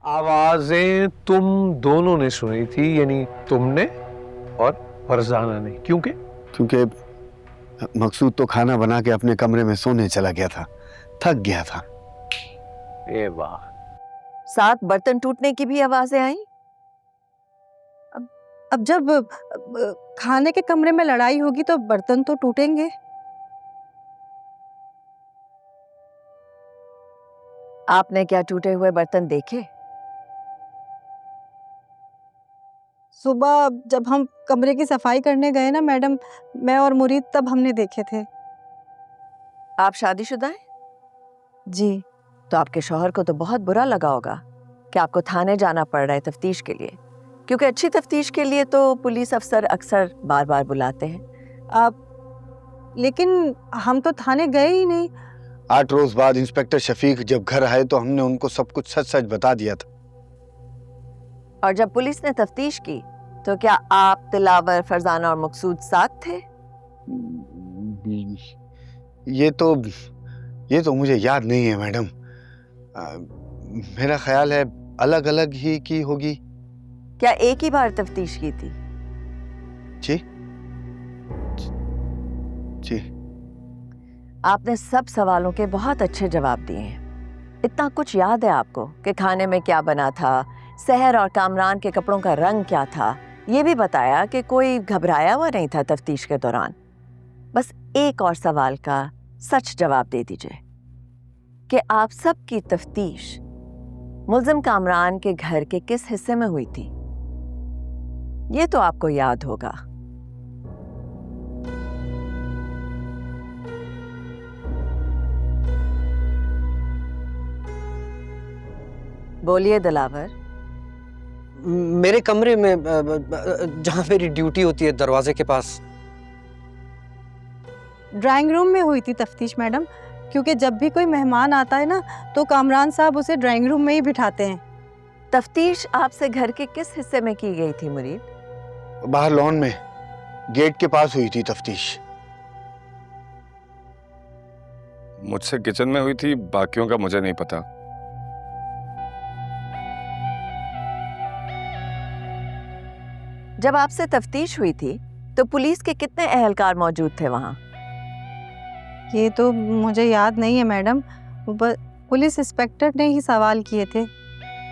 आवाजें तुम दोनों ने सुनी थी, यानी तुमने और फरजाना ने। क्योंकि मकसूद तो खाना बना के अपने कमरे में सोने चला गया था, थक गया था। ये वाह। साथ बर्तन टूटने की भी आवाजें आई। अब जब खाने के कमरे में लड़ाई होगी तो बर्तन तो टूटेंगे। आपने क्या टूटे हुए बर्तन देखे? सुबह जब हम कमरे की सफाई करने गए ना मैडम, मैं और मुरीद, तब हमने देखे थे। आप शादीशुदा हैं? जी। तो आपके शौहर को तो बहुत बुरा लगा होगा कि आपको थाने जाना पड़ रहा है तफ्तीश के लिए, क्योंकि अच्छी तफ्तीश के लिए तो पुलिस अफसर अक्सर बार बार बुलाते हैं। लेकिन हम तो थाने गए ही नहीं। 8 रोज बाद इंस्पेक्टर शफीक जब घर आए तो हमने उनको सब कुछ सच सच बता दिया था। और जब पुलिस ने तफ्तीश की तो क्या आप, दिलावर, फरजाना और मकसूद साथ थे? ये तो मुझे याद नहीं है मैडम। मेरा ख्याल है अलग अलग ही की होगी। क्या एक ही बार तफ्तीश की थी? जी जी। आपने सब सवालों के बहुत अच्छे जवाब दिए हैं। इतना कुछ याद है आपको कि खाने में क्या बना था, सहर और कामरान के कपड़ों का रंग क्या था। ये भी बताया कि कोई घबराया हुआ नहीं था तफ्तीश के दौरान। बस एक और सवाल का सच जवाब दे दीजिए कि आप सब की तफ्तीश मुल्जिम कामरान के घर के किस हिस्से में हुई थी? ये तो आपको याद होगा। बोलिए दिलावर। मेरे कमरे में, जहां मेरी ड्यूटी होती है, दरवाजे के पास। ड्राइंग रूम में हुई थी तफ्तीश मैडम, क्योंकि जब भी कोई मेहमान आता है ना तो कामरान साहब उसे ड्राइंग रूम में ही बिठाते हैं। तफ्तीश आपसे घर के किस हिस्से में की गई थी मुरीद? बाहर लॉन में गेट के पास हुई थी तफ्तीश। मुझसे किचन में हुई थी, बाकियों का मुझे नहीं पता। जब आपसे तफ्तीश हुई थी तो पुलिस के कितने अहलकार मौजूद थे वहां? ये तो मुझे याद नहीं है मैडम, पुलिस इंस्पेक्टर ने ही सवाल किए थे।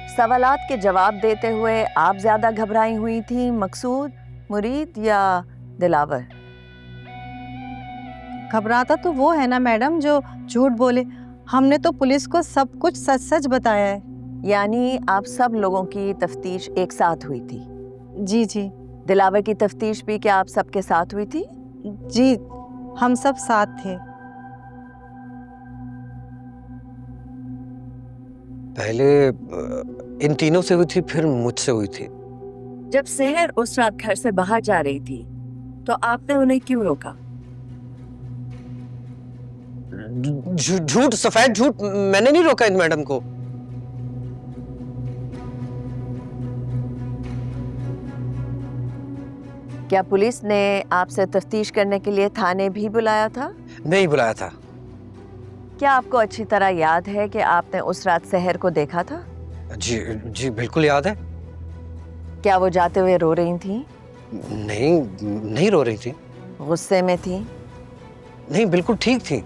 सवालात के जवाब देते हुए आप ज्यादा घबराई हुई थी, मकसूद, मुरीद या दिलावर? घबराता तो वो है ना मैडम जो झूठ बोले। हमने तो पुलिस को सब कुछ सच सच बताया है। यानी आप सब लोगों की तफ्तीश एक साथ हुई थी? जी जी। दिलावर की तफ्तीश भी क्या आप सबके साथ हुई थी? जी, हम सब साथ थे। पहले इन तीनों से हुई थी, फिर मुझसे हुई थी। जब सहर उस रात घर से बाहर जा रही थी तो आपने उन्हें क्यों रोका? झूठ, सफेद झूठ। मैंने नहीं रोका इन मैडम को। क्या पुलिस ने आपसे तफ्तीश करने के लिए थाने भी बुलाया था? नहीं बुलाया था। क्या आपको अच्छी तरह याद है कि आपने उस रात सहर को देखा था? जी जी, बिल्कुल याद है। क्या वो जाते हुए रो रही थी? नहीं रो रही थी। गुस्से में थी? नहीं, बिल्कुल ठीक थी।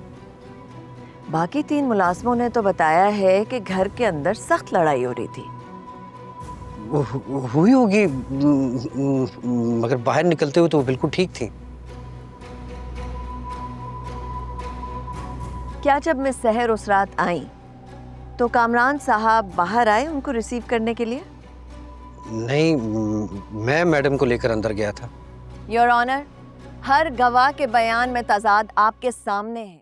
बाकी 3 मुलाजमों ने तो बताया है कि घर के अंदर सख्त लड़ाई हो रही थी। हुई होगी, मगर बाहर निकलते हुए तो वो बिल्कुल ठीक थी। क्या जब मिस सहर उस रात आई तो कामरान साहब बाहर आए उनको रिसीव करने के लिए? नहीं, मैं मैडम को लेकर अंदर गया था। योर ऑनर, हर गवाह के बयान में तजाद आपके सामने है।